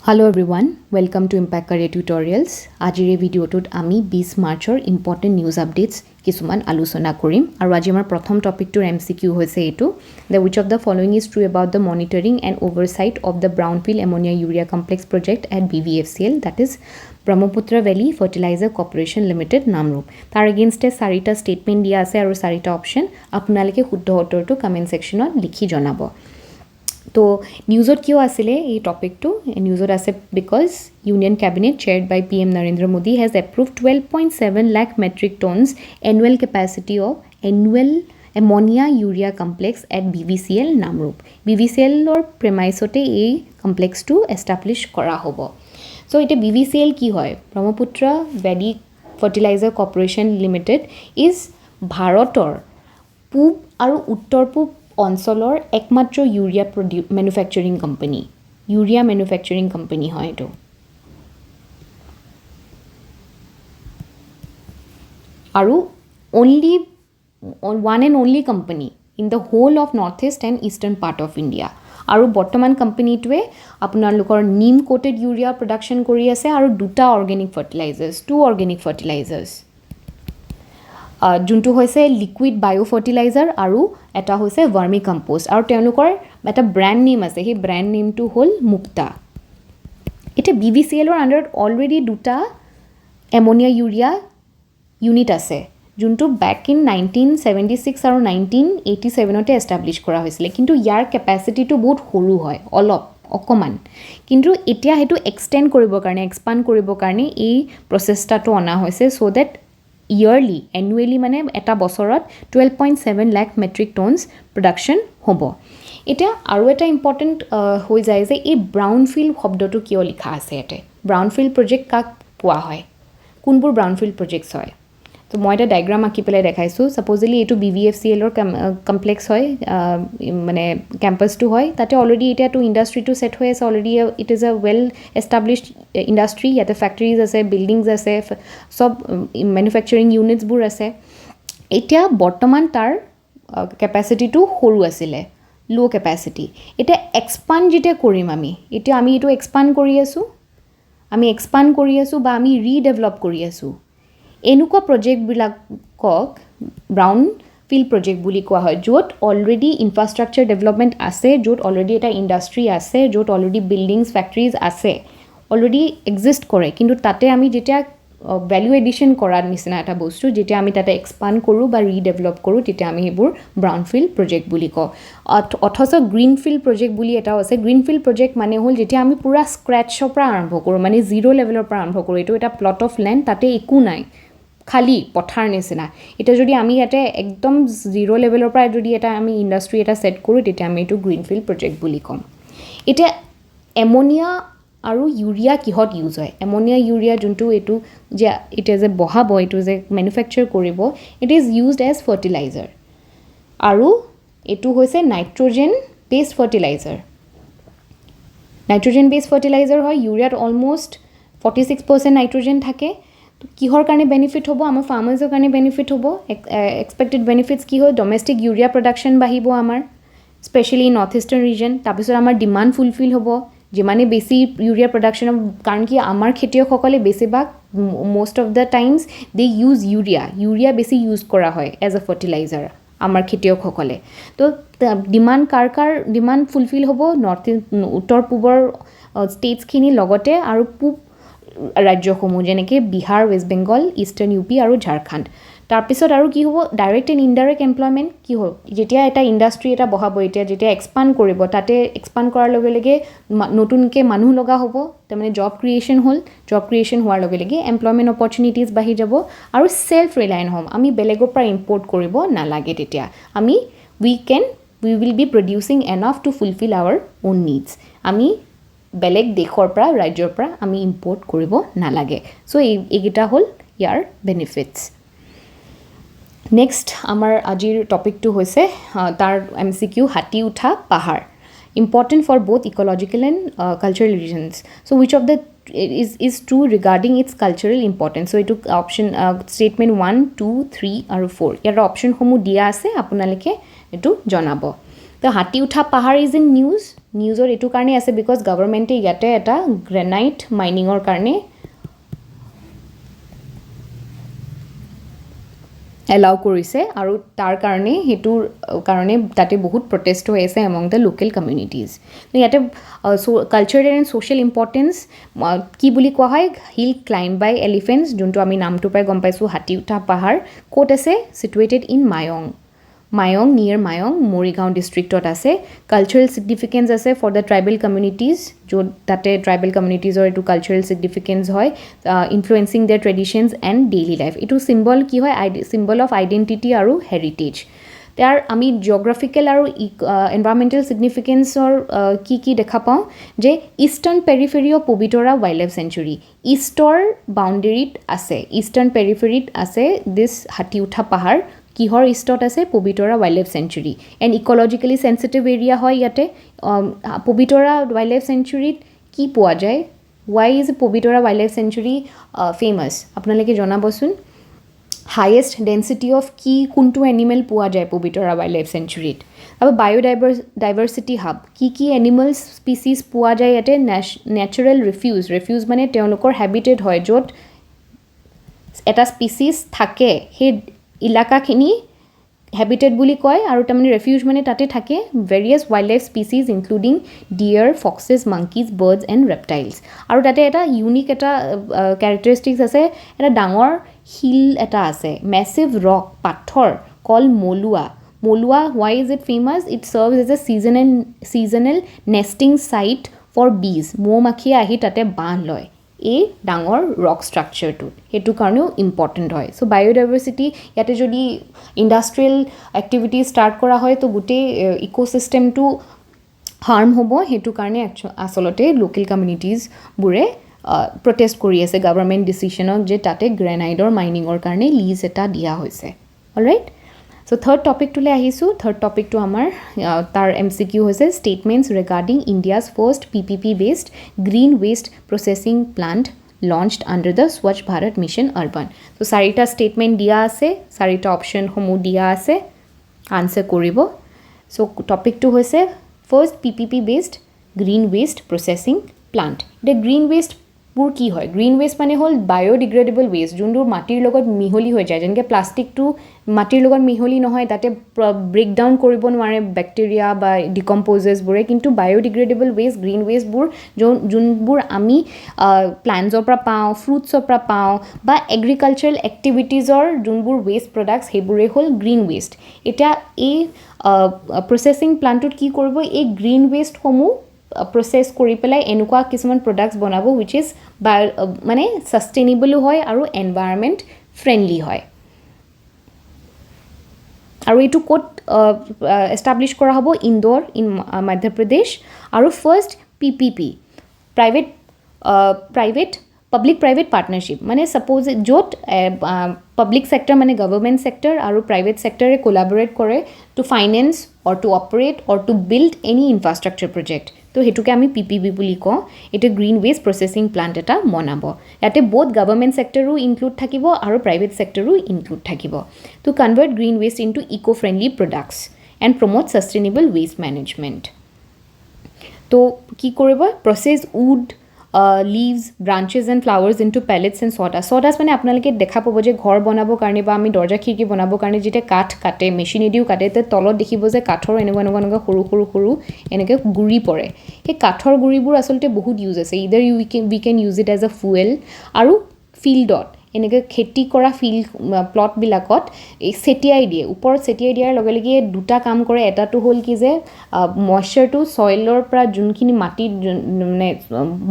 Hello everyone, welcome to Impact Career Tutorials. আজিৰ এই ভিডিঅ'টোত আমি 20 মাৰ্চৰ ইম্পৰ্টেণ্ট নিউজ আপডেটছ কিছুমান আলোচনা কৰিম আৰু আজি আমাৰ প্ৰথম টপিকটোৰ MCQ হৈছে এইটো the which of the following is true about the monitoring and oversight of the brownfield ammonia urea complex project at BVFCL, that is Brahmaputra Valley Fertilizer Corporation Limited Namrup. তাৰ এগেইনষ্টে চাৰিটা ষ্টেটমেণ্ট দিয়া আছে আৰু চাৰিটা option আপোনালোকে শুদ্ধ উত্তৰটো comment ছেকশ্যনত লিখি জনাব। তো নিউজত কিয় আছিলে এই টপিকটো নিউজত আছে because union cabinet chaired by PM Narendra Modi has approved 12.7 lakh metric tons annual capacity of annual ammonia urea complex at BVCL Namrup. BVCL or premise-ote এই কমপ্লেক্সটো এষ্টাব্লিছ কৰা হ'ব। সো এটা BVCL কি হয়? Brahmaputra valley fertilizer corporation limited is ভাৰতৰ পূব আৰু উত্তৰ পূব অঞ্চলৰ একমাত্ৰ urea manufacturing company urea manufacturing company হয় এইটো আৰু only one and only company in the whole of north east and eastern part of India আৰু বৰ্তমান কোম্পানীটোৱে আপোনালোকৰ নিম কোটেড ইউৰিয়া প্ৰডাকশ্যন কৰি আছে আৰু দুটা অৰ্গেনিক ফাৰ্টিলাইজাৰ্ছ যোনটো হৈছে লিকুইড বায়ো ফাৰ্টিলাইজাৰ আৰু এটা হৈছে ভাৰ্মি কম্পোষ্ট আৰু তেওঁলোকৰ এটা ব্ৰেণ্ড নেম আছে সেই ব্ৰেণ্ড নেমটো হ'ল মুক্তা। এতিয়া BVCLৰ আণ্ডাৰত অলৰেডি দুটা এমনিয়া ইউৰিয়া ইউনিট আছে যোনটো বেক ইন 1976 আৰু 1987তে এষ্টাব্লিছ কৰা হৈছিলে, কিন্তু ইয়াৰ কেপাচিটিটো বহুত সৰু হয় অকণমান, কিন্তু এতিয়া সেইটো এক্সটেণ্ড কৰিবৰ কাৰণে এক্সপাণ্ড কৰিবৰ কাৰণে এই প্ৰচেষ্টাটো অনা হৈছে চ' ডেট এনুৱেলি মানে এটা বছৰত 12.7 লাখ মেট্ৰিক টনছ প্ৰডাকশ্যন হ'ব। এতিয়া আৰু এটা ইম্পৰ্টেণ্ট হৈ যায় যে এই ব্ৰাউনফিল্ড শব্দটো কিয় লিখা আছে ইয়াতে। ব্ৰাউনফিল্ড প্ৰজেক্ট কাক কোৱা হয়, কোনবোৰ ব্ৰাউনফিল্ড প্ৰজেক্টছ হয়? তো মই এটা ডায়েগ্ৰাম আঁকি পেলাই দেখাইছোঁ। ছাপ'জলি এইটো BVFCLৰ কমপ্লেক্স হয়, মানে কেম্পাছটো হয়, তাতে অলৰেডি এতিয়াতো ইণ্ডাষ্ট্ৰিটো ছেট হৈ আছে already. It is a well established industry, ইয়াতে ফেক্টৰিজ আছে, বিল্ডিংছ আছে, চব মেনুফেকচাৰিং ইউনিটছবোৰ আছে। এতিয়া বৰ্তমান তাৰ কেপাচিটিটো সৰু আছিলে, ল' কেপাচিটি। এতিয়া এক্সপাণ্ড যেতিয়া কৰিম আমি এইটো এক্সপাণ্ড কৰি আছোঁ বা আমি ৰিডেভেলপ কৰি আছোঁ। এনেকুৱা প্ৰজেক্টবিলাকক ব্ৰাউন ফিল্ড প্ৰজেক্ট বুলি কোৱা হয়, য'ত অলৰেডি ইনফ্ৰাষ্ট্ৰাকচাৰ ডেভেলপমেণ্ট আছে, য'ত অলৰেডি এটা ইণ্ডাষ্ট্ৰি আছে, য'ত অলৰেডি বিল্ডিংছ ফেক্টৰিজ আছে, অলৰেডি এক্সিষ্ট কৰে, কিন্তু তাতে আমি যেতিয়া ভেলু এডিশ্যন কৰাৰ নিচিনা এটা বস্তু যেতিয়া আমি তাতে এক্সপাণ্ড কৰোঁ বা ৰিডেভেলপ কৰোঁ তেতিয়া আমি সেইবোৰ ব্ৰাউনফিল্ড প্ৰজেক্ট বুলি কওঁ। অথচ গ্ৰীণফিল্ড প্ৰজেক্ট বুলি এটাও আছে। গ্ৰীণফিল্ড প্ৰজেক্ট মানে হ'ল যেতিয়া আমি পূৰা স্ক্ৰেটছৰ পৰা আৰম্ভ কৰোঁ, মানে জিৰ' লেভেলৰ পৰা আৰম্ভ কৰোঁ। এইটো এটা প্লট অফ লেণ্ড, তাতে একো নাই, খালী পথাৰ নিচিনা। এতিয়া যদি আমি ইয়াতে একদম জিৰ' লেভেলৰ পৰা যদি আমি ইণ্ডাষ্ট্ৰি এটা ছেট কৰোঁ তেতিয়া আমি এইটো গ্ৰীণফিল্ড প্ৰজেক্ট বুলি ক'ম। এতিয়া এমনিয়া আৰু ইউৰিয়া কিহত ইউজ হয়? এমনিয়া ইউৰিয়া যোনটো এইটো যে এতিয়া যে বহাব, এইটো যে মেনুফেকচাৰ কৰিব, it is used as fertilizer আৰু এইটো হৈছে নাইট্ৰজেন বেছড ফাৰ্টিলাইজাৰ হয়। ইউৰিয়াত অলমষ্ট 46% নাইট্ৰজেন থাকে। কিহৰ কাৰণে বেনিফিট হ'ব? আমাৰ ফাৰ্মাৰ্ছৰ কাৰণে বেনিফিট হ'ব। এক্সপেক্টেড বেনিফিটছ কি হয়? ডমেষ্টিক ইউৰিয়া প্ৰডাকশ্যন বাঢ়িব আমাৰ, স্পেচিয়েলি নৰ্থ ইষ্টাৰ্ণ ৰিজন। তাৰপিছত আমাৰ ডিমাণ্ড ফুলফিল হ'ব যিমানে বেছি ইউৰিয়া প্ৰডাকশ্যন, কাৰণ কি আমাৰ খেতিয়কসকলে বেছিভাগ most of the times they use urea বেছি ইউজ কৰা হয় এজ এ ফাৰ্টিলাইজাৰ আমাৰ খেতিয়কসকলে। তো ডিমাণ্ড ফুলফিল হ'ব উত্তৰ পূবৰ ষ্টেটছখিনিৰ লগতে আৰু পূব ৰাজ্যসমূহ যেনেকৈ বিহাৰ, ৱেষ্ট বেংগল, ইষ্টাৰ্ণ UP আৰু ঝাৰখণ্ড। তাৰপিছত আৰু কি হ'ব? ডাইৰেক্ট এণ্ড ইনডাইৰেক্ট এমপ্লয়মেণ্ট কি হ'ল? যেতিয়া এটা ইণ্ডাষ্ট্ৰি এটা বহাব, যেতিয়া এক্সপাণ্ড কৰিব, তাতে এক্সপাণ্ড কৰাৰ লগে লগে নতুনকৈ মানুহ লগা হ'ব, তাৰমানে জব ক্ৰিয়েশ্যন হোৱাৰ লগে লগে এমপ্লয়মেণ্ট অপৰচুনিটিজ বাঢ়ি যাব আৰু ছেল্ফ ৰিলায়েণ্ট হ'ম। আমি বেলেগৰ পৰা ইম্পৰ্ট কৰিব নালাগে। তেতিয়া we will be producing enough to fulfil our own needs. আমি বেলেগ দেশৰ পৰা, ৰাজ্যৰ পৰা আমি ইম্পৰ্ট কৰিব নালাগে। চ' এইকেইটা হ'ল ইয়াৰ বেনিফিটছ। নেক্সট আমাৰ আজিৰ টপিকটো হৈছে তাৰ MCQ হাতী উঠা পাহাৰ, important for both ecological and cultural reasons. So' which of the is true regarding its cultural importance. So' এইটো অপশ্যন ষ্টেটমেণ্ট 1, 2, 3 আৰু 4 ইয়াৰ অপশ্যনসমূহ দিয়া আছে, আপোনালোকে এইটো জনাব। তো হাতী উঠা পাহাৰ ইজ ইন নিউজ নিউজৰ এইটো কাৰণে আছে বিকজ গভৰ্ণমেণ্টে ইয়াতে এটা গ্ৰেনাইট মাইনিঙৰ কাৰণে এলাউ কৰিছে আৰু তাৰ কাৰণে হেতুৰ কাৰণে তাতে বহুত প্ৰটেষ্ট হৈ আছে এমং দ্য লোকেল কমিউনিটিজ ইয়াতে কালচাৰেল এণ্ড ছ'চিয়েল ইম্পৰ্টেঞ্চ কি বুলি কোৱা হয় হিল ক্লাইম্ব বাই এলিফেণ্টছ যোনটো আমি নামটো পাই গম পাইছোঁ হাতী উঠা পাহাৰ ক'ত আছে চিটুৱেটেড ইন মায়ং নিয়াৰ মায়ং মৰিগাঁও ডিষ্ট্ৰিক্টত আছে কালচাৰেল ছিগনিফিকেঞ্চ আছে ফৰ দ্য ট্ৰাইবেল কমিউনিটিজ য'ত তাতে ট্ৰাইবেল কমিউনিটিজৰ এইটো কালচাৰেল ছিগনিফিকেঞ্চ হয় influencing their traditions and daily life এইটো চিম্বল কি হয় চিম্বল অফ আইডেণ্টিটি আৰু হেৰিটেজ তাৰ আমি জিঅ'গ্ৰাফিকেল আৰু এনভাইৰমেণ্টেল ছিগনিফিকেঞ্চৰ কি দেখা পাওঁ যে eastern periphery of Pobitora wild life sanctuary ইষ্টৰ বাউণ্ডেৰীত আছে ইষ্টাৰ্ণ পেৰিফেৰীত আছে দিছ হাতী উঠা পাহাৰ কিহৰ ইষ্টত আছে Pobitora wild life sanctuary and ecologically sensitive area হয় ইয়াতে পবিতৰা ৱাইল্ড লাইফ চেঞ্চুৰীত কি পোৱা যায় why is Pobitora wild life sanctuary famous আপোনালোকে জনাবচোন হায়েষ্ট ডেঞ্চিটি অফ কোনটো এনিমেল পোৱা যায় পবিতৰা ৱাইল্ড লাইফ চেঞ্চুৰীত আৰু বায়'ডাইভাৰ্চিটি হাব কি এনিমেলছ স্পিচিছ পোৱা যায় ইয়াতে নেচাৰেল ৰিফিউজ মানে তেওঁলোকৰ হেবিটেড হয় য'ত এটা স্পিচিছ থাকে সেই ইলাকাখিনি হেবিটেড বুলি কয় আৰু তাৰমানে ৰেফিউজ মানে তাতে থাকে various wild life species including deer foxes monkeys birds and reptiles আৰু তাতে এটা ইউনিক এটা কেৰেক্টাৰিষ্টিক্স আছে এটা ডাঙৰ শিল এটা আছে মেছিভ ৰক পাথৰ কল মলুৱা why is it famous it serves as a seasonal nesting site for bees মৌমাখিয়ে আহি তাতে বাঁহ লয় এই ডাঙৰ ৰক ষ্ট্ৰাকচাৰটো সেইটো কাৰণেও ইম্পৰ্টেণ্ট হয় চ' বায়'ডাইভাৰ্চিটি ইয়াতে যদি ইণ্ডাষ্ট্ৰিয়েল এক্টিভিটি ষ্টাৰ্ট কৰা হয় তো গোটেই ইক'চিষ্টেমটো হাৰ্ম হ'ব সেইটো কাৰণে আচলতে লোকেল কমিউনিটিজবোৰে প্ৰটেষ্ট কৰি আছে গভৰ্ণমেণ্ট ডিচিশ্যনক যে তাতে গ্ৰেনাইডৰ মাইনিঙৰ কাৰণে লিজ এটা দিয়া হৈছে অলৰাইট চ' থাৰ্ড টপিকটোলৈ আহিছোঁ থাৰ্ড টপিকটো আমাৰ তাৰ MCQ হৈছে statements regarding India's first PPP based green waste processing plant launched under the স্বচ্ছ ভাৰত মিছন আৰ্বান ত' চাৰিটা ষ্টেটমেণ্ট দিয়া আছে চাৰিটা অপশ্যনসমূহ দিয়া আছে আনচাৰ কৰিব চ' টপিকটো হৈছে first PPP based green waste processing plant এতিয়া গ্ৰীণ ৱেষ্টবোৰ কি হয় গ্ৰীণ ৱেষ্ট মানে হ'ল বায়'ডিগ্ৰেডেবল ৱেষ্ট যোনবোৰ মাটিৰ লগত মিহলি হৈ যায় যেনেকৈ প্লাষ্টিকটো মাটিৰ লগত মিহলি নহয় তাতে ব্ৰেকডাউন কৰিব নোৱাৰে বেক্টেৰিয়া বা ডিকম্প'জেছবোৰে কিন্তু বায়'ডিগ্ৰেডেবল ৱেষ্ট গ্ৰীণ ৱেষ্টবোৰ যোনবোৰ আমি প্লাণ্টছৰ পৰা পাওঁ ফ্ৰুটছৰ পৰা পাওঁ বা এগ্ৰিকালচাৰেল এক্টিভিটিজৰ যোনবোৰ ৱেষ্ট প্ৰডাক্টছ সেইবোৰেই হ'ল গ্ৰীণ ৱেষ্ট এতিয়া এই প্ৰচেছিং প্লাণ্টটোত কি কৰিব এই গ্ৰীণ ৱেষ্টসমূহ প্ৰচেছ কৰি পেলাই এনেকুৱা কিছুমান প্ৰডাক্টছ বনাব উইচ ইজ মানে ছাষ্টেইনেবলো হয় আৰু এনভাইৰনমেণ্ট ফ্ৰেণ্ডলি হয় আৰু এইটো ক'ত এষ্টাব্লিছ কৰা হ'ব ইন্দোৰ ইন মধ্যপ্ৰদেশ আৰু first PPP public private partnership মানে ছাপ'জ য'ত পাব্লিক ছেক্টৰ মানে গভৰ্ণমেণ্ট ছেক্টৰ আৰু প্ৰাইভেট ছেক্টৰে কোলাবৰেট কৰে to finance or to operate or to build any infrastructure project তো সেইটোকে আমি PPP বুলি কওঁ এইটো গ্ৰীণ ৱেষ্ট প্ৰচেছিং প্লাণ্ট এটা বনাব ইয়াতে বহুত গভৰ্ণমেণ্ট ছেক্টৰো ইনক্লুড থাকিব আৰু প্ৰাইভেট ছেক্টৰো ইনক্লুড থাকিব to convert green waste into eco' friendly products and promote sustainable waste management তো কি কৰিব process wood leaves branches and flowers into pellets and ছটাছ মানে আপোনালোকে দেখা পাব যে ঘৰ বনাবৰ কাৰণে বা আমি দৰ্জা খিৰিকী বনাবৰ কাৰণে যেতিয়া কাঠ কাটে মেচিনেদিও কাটে তেতিয়া তলত দেখিব যে কাঠৰ এনেকুৱা সৰু এনেকৈ গুৰি পৰে সেই কাঠৰ গুৰিবোৰ আচলতে বহুত ইউজ আছে either we can use it as a fuel আৰু ফিল্ডত এনেকৈ খেতি কৰা প্লটবিলাকত এই ছেটিয়াই দিয়ে ওপৰত ছেটিয়াই দিয়াৰ লগে লগে দুটা কাম কৰে এটাটো হ'ল কি যে মইশ্চাৰটো ছইলৰ পৰা যোনখিনি মাটিত মানে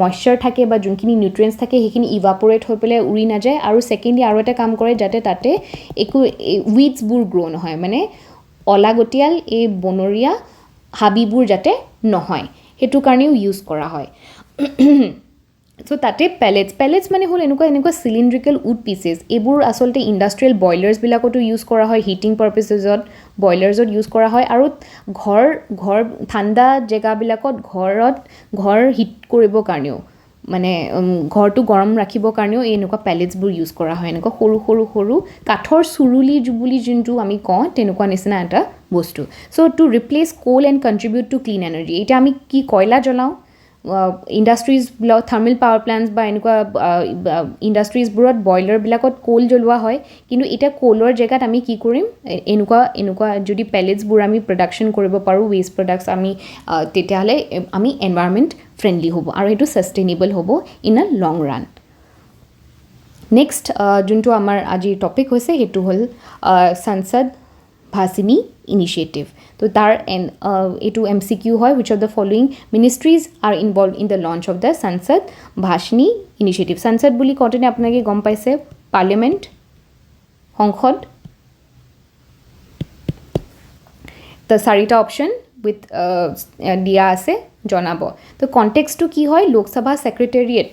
মইশ্চাৰ থাকে বা যোনখিনি নিউট্ৰিয়েণ্টছ থাকে সেইখিনি ইভাপৰেট হৈ পেলাই উৰি নাযায় আৰু ছেকেণ্ডলি আৰু এটা কাম কৰে যাতে তাতে একো উইডছবোৰ গ্ৰ' নহয় মানে অলাগতিয়াল এই বনৰীয়া হাবিবোৰ যাতে নহয় সেইটো কাৰণেও ইউজ কৰা হয় চ' তাতে পেলেটছ মানে হ'ল এনেকুৱা চিলিণ্ড্ৰিকেল উড পিচেছ এইবোৰ আচলতে ইণ্ডাষ্ট্ৰিয়েল বইলাৰ্ছবিলাকতো ইউজ কৰা হয় হিটিং পাৰ্পচেছত বইলাৰ্ছত ইউজ কৰা হয় আৰু ঘৰ ঠাণ্ডা জেগাবিলাকত ঘৰ হিট কৰিবৰ কাৰণেও মানে ঘৰটো গৰম ৰাখিবৰ কাৰণেও এই এনেকুৱা পেলেটছবোৰ ইউজ কৰা হয় এনেকুৱা সৰু সৰু সৰু কাঠৰ চুৰুলি বুলি যোনটো আমি কওঁ তেনেকুৱা নিচিনা এটা বস্তু so' to replace coal and contribute to clean energy এতিয়া আমি কি কয়লা জ্বলাওঁ ইণ্ডাষ্ট্ৰিজবিলাক থাৰ্মেল পাৱাৰ প্লাণ্টছ বা এনেকুৱা ইণ্ডাষ্ট্ৰিজবোৰত বইলাৰবিলাকত কোল জ্বলোৱা হয় কিন্তু এতিয়া কোলৰ জেগাত আমি কি কৰিম এনেকুৱা যদি পেলেটছবোৰ আমি প্ৰডাকশ্যন কৰিব পাৰোঁ ৱেষ্ট প্ৰডাক্টছ আমি তেতিয়াহ'লে আমি এনভাইৰনমেণ্ট ফ্ৰেণ্ডলি হ'ব আৰু এইটো ছাষ্টেইনেবল হ'ব in a long run next যোনটো আমাৰ আজিৰ টপিক হৈছে সেইটো হ'ল সংসদ ভাষিনী ইনিচিয়েটিভ তো তাৰ এইটো MCQ হয় which of the following ministries are involved in the launch of the সংসদ ভাষিনী ইনিচিয়েটিভ সংসদ বুলি কওঁতে আপোনালোকে গম পাইছে পাৰ্লিয়ামেণ্ট সংসদ তো চাৰিটা অপশ্যন উইথ দিয়া আছে জনাব তো কণ্টেক্সটো কি হয় লোকসভা ছেক্ৰেটেৰিয়েট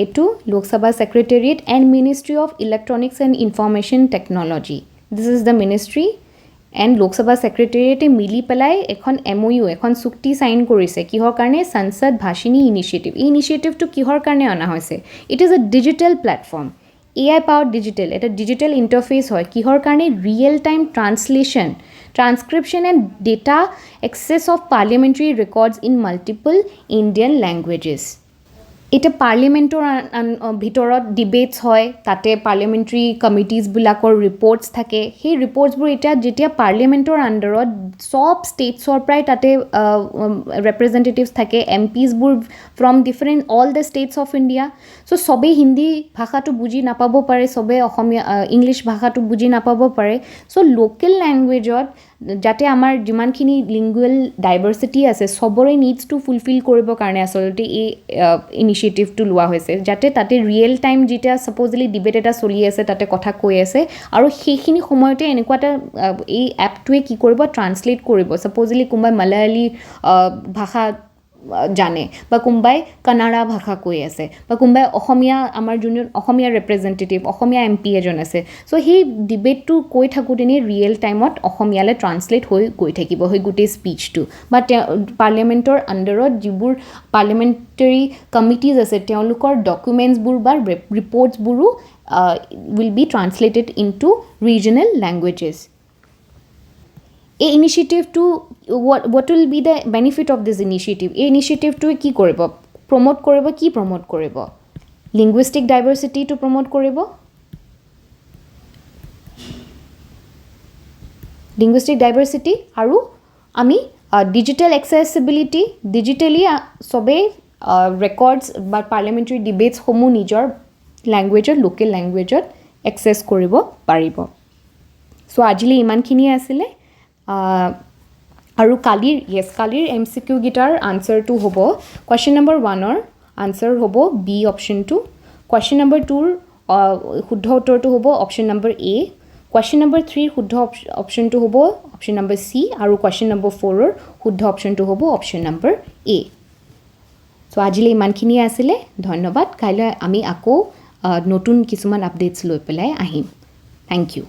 এইটো Lok Sabha secretariat and ministry of electronics and information technology this is the ministry and Lok Sabha ছেক্ৰেটেৰিয়েটে মিলি পেলাই এখন MOU এখন চুক্তি চাইন কৰিছে কিহৰ কাৰণে সংসদ ভাষিনী ইনিচিয়েটিভ এই ইনিচিয়েটিভটো কিহৰ কাৰণে অনা হৈছে it is a digital platform AI power digital এটা ডিজিটেল ইণ্টাৰফেচ হয় কিহৰ কাৰণে real time translation transcription and data access of parliamentary records in multiple Indian languages. এটা পাৰ্লিয়ামেণ্টৰ ভিতৰত ডিবেটছ হয় তাতে পাৰ্লিয়ামেণ্টাৰী কমিটিজবিলাকৰ ৰিপৰ্টছ থাকে সেই ৰিপৰ্টছবোৰ এতিয়া যেতিয়া পাৰ্লিয়ামেণ্টৰ আণ্ডাৰত চব ষ্টেটছৰ পৰাই তাতে ৰেপ্ৰেজেণ্টেটিভছ থাকে MPছবোৰ from different all the states of India so' চবেই হিন্দী ভাষাটো বুজি নাপাব পাৰে চবেই অসমীয়া ইংলিছ ভাষাটো বুজি নাপাব পাৰে চ' লোকেল লেংগুৱেজত যাতে আমাৰ যিমানখিনি লিংগুৱেল ডাইভাৰ্চিটি আছে চবৰে নিডছটো ফুলফিল কৰিবৰ কাৰণে আচলতে এই ইনিচিয়েটিভটো লোৱা হৈছে যাতে তাতে ৰিয়েল টাইম যেতিয়া ছাপ'জলি ডিবেট এটা চলি আছে তাতে কথা কৈ আছে আৰু সেইখিনি সময়তে এনেকুৱা এটা এই এপটোৱে কি কৰিব ট্ৰান্সলেট কৰিব ছাপ'জলি কোনোবাই মালায়ালী ভাষা জানে বা কোনোবাই কানাড়া ভাষা কৈ আছে বা কোনোবাই অসমীয়া আমাৰ যোনজন অসমীয়া ৰিপ্ৰেজেণ্টেটিভ অসমীয়া MP এজন আছে চ' সেই ডিবেটটো কৈ থাকোঁতেনে ৰিয়েল টাইমত অসমীয়ালৈ ট্ৰান্সলেট হৈ গৈ থাকিব সেই গোটেই স্পীচটো বা পাৰ্লিয়ামেণ্টৰ আণ্ডাৰত যিবোৰ পাৰ্লিয়ামেণ্টাৰী কমিটিজ আছে তেওঁলোকৰ ডকুমেণ্টছবোৰ বা ৰিপৰ্টছবোৰো will be translated into regional languages এই ইনিচিয়েটিভটো what will be the benefit of this initiative এই ইনিচিয়েটিভটোৱে কি কৰিব প্ৰমোট কৰিব কি প্ৰমোট কৰিব লিংগুইষ্টিক ডাইভাৰ্চিটিটো প্ৰমোট কৰিব লিংগুইষ্টিক ডাইভাৰ্চিটি আৰু আমি ডিজিটেল এক্সেচিবিলিটি ডিজিটেলি চবেই ৰেকৰ্ডছ বা পাৰ্লিয়ামেণ্টাৰী ডিবেটছসমূহ নিজৰ লেংগুৱেজত লোকেল লেংগুৱেজত এক্সেছ কৰিব পাৰিব চ' আজিলৈ ইমানখিনিয়ে আছিলে আৰু কালিৰ MCQ গীটাৰ আনচাৰটো হ'ব কুৱেশ্যন নম্বৰ 1ৰ আনচাৰ হ'ব B অপশ্যনটো কুৱেশ্যন নম্বৰ 2ৰ শুদ্ধ উত্তৰটো হ'ব option number A question number 3ৰ শুদ্ধ অপশ্যনটো হ'ব অপশ্যন নম্বৰ C আৰু কুৱেশ্যন নম্বৰ 4ৰ শুদ্ধ অপশ্যনটো হ'ব অপশ্যন নম্বৰ A চ' আজিলৈ ইমানখিনিয়ে আছিলে ধন্যবাদ কাইলৈ আমি আকৌ নতুন কিছুমান আপডেটছ লৈ পেলাই আহিম থেংক ইউ